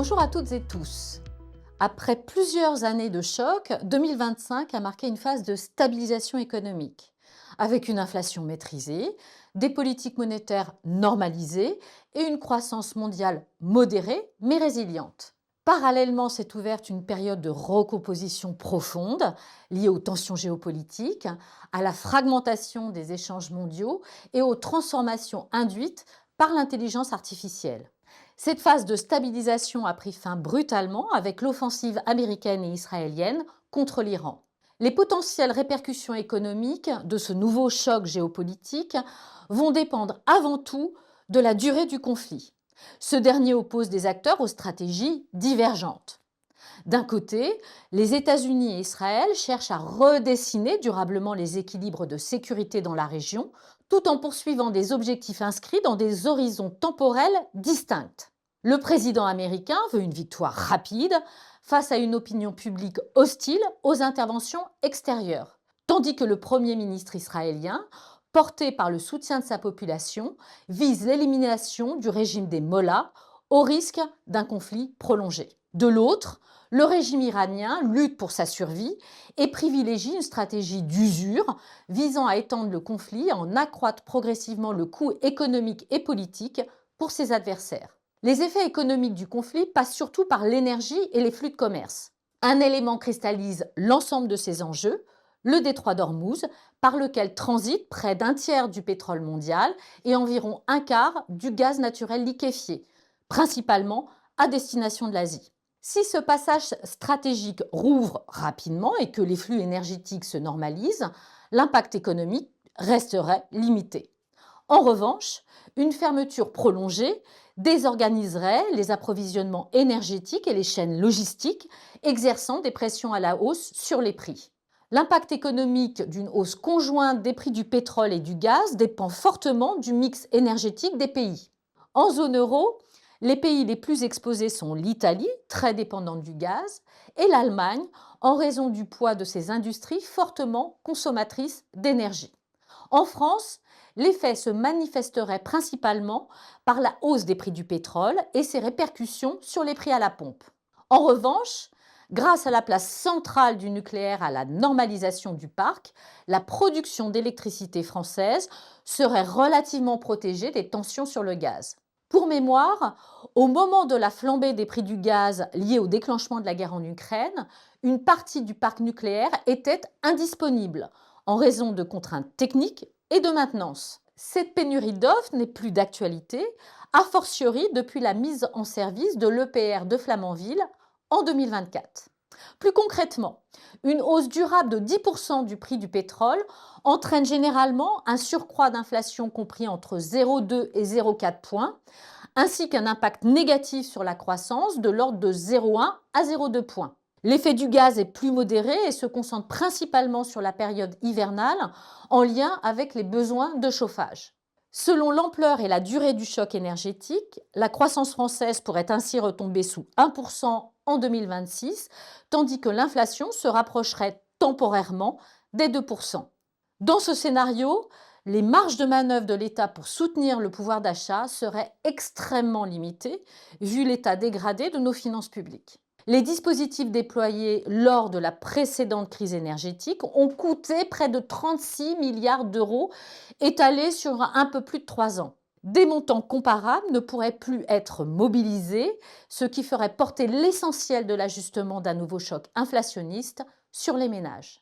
Bonjour à toutes et tous. Après plusieurs années de choc, 2025 a marqué une phase de stabilisation économique, avec une inflation maîtrisée, des politiques monétaires normalisées et une croissance mondiale modérée mais résiliente. Parallèlement s'est ouverte une période de recomposition profonde liée aux tensions géopolitiques, à la fragmentation des échanges mondiaux et aux transformations induites par l'intelligence artificielle. Cette phase de stabilisation a pris fin brutalement avec l'offensive américaine et israélienne contre l'Iran. Les potentielles répercussions économiques de ce nouveau choc géopolitique vont dépendre avant tout de la durée du conflit. Ce dernier oppose des acteurs aux stratégies divergentes. D'un côté, les États-Unis et Israël cherchent à redessiner durablement les équilibres de sécurité dans la région, tout en poursuivant des objectifs inscrits dans des horizons temporels distincts. Le président américain veut une victoire rapide face à une opinion publique hostile aux interventions extérieures, tandis que le Premier ministre israélien, porté par le soutien de sa population, vise l'élimination du régime des Mollahs au risque d'un conflit prolongé. De l'autre, le régime iranien lutte pour sa survie et privilégie une stratégie d'usure visant à étendre le conflit et en accroître progressivement le coût économique et politique pour ses adversaires. Les effets économiques du conflit passent surtout par l'énergie et les flux de commerce. Un élément cristallise l'ensemble de ces enjeux, le détroit d'Ormuz, par lequel transite près d'un tiers du pétrole mondial et environ un quart du gaz naturel liquéfié, principalement à destination de l'Asie. Si ce passage stratégique rouvre rapidement et que les flux énergétiques se normalisent, l'impact économique resterait limité. En revanche, une fermeture prolongée désorganiserait les approvisionnements énergétiques et les chaînes logistiques, exerçant des pressions à la hausse sur les prix. L'impact économique d'une hausse conjointe des prix du pétrole et du gaz dépend fortement du mix énergétique des pays. En zone euro, les pays les plus exposés sont l'Italie, très dépendante du gaz, et l'Allemagne, en raison du poids de ses industries fortement consommatrices d'énergie. En France, l'effet se manifesterait principalement par la hausse des prix du pétrole et ses répercussions sur les prix à la pompe. En revanche, grâce à la place centrale du nucléaire à la normalisation du parc, la production d'électricité française serait relativement protégée des tensions sur le gaz. Pour mémoire, au moment de la flambée des prix du gaz liée au déclenchement de la guerre en Ukraine, une partie du parc nucléaire était indisponible en raison de contraintes techniques et de maintenance. Cette pénurie d'offres n'est plus d'actualité, a fortiori depuis la mise en service de l'EPR de Flamanville en 2024. Plus concrètement, une hausse durable de 10% du prix du pétrole entraîne généralement un surcroît d'inflation compris entre 0,2 et 0,4 points, ainsi qu'un impact négatif sur la croissance de l'ordre de 0,1 à 0,2 points. L'effet du gaz est plus modéré et se concentre principalement sur la période hivernale en lien avec les besoins de chauffage. Selon l'ampleur et la durée du choc énergétique, la croissance française pourrait ainsi retomber sous 1% en 2026, tandis que l'inflation se rapprocherait temporairement des 2%. Dans ce scénario, les marges de manœuvre de l'État pour soutenir le pouvoir d'achat seraient extrêmement limitées, vu l'état dégradé de nos finances publiques. Les dispositifs déployés lors de la précédente crise énergétique ont coûté près de 36 milliards d'euros étalés sur un peu plus de 3 ans. Des montants comparables ne pourraient plus être mobilisés, ce qui ferait porter l'essentiel de l'ajustement d'un nouveau choc inflationniste sur les ménages.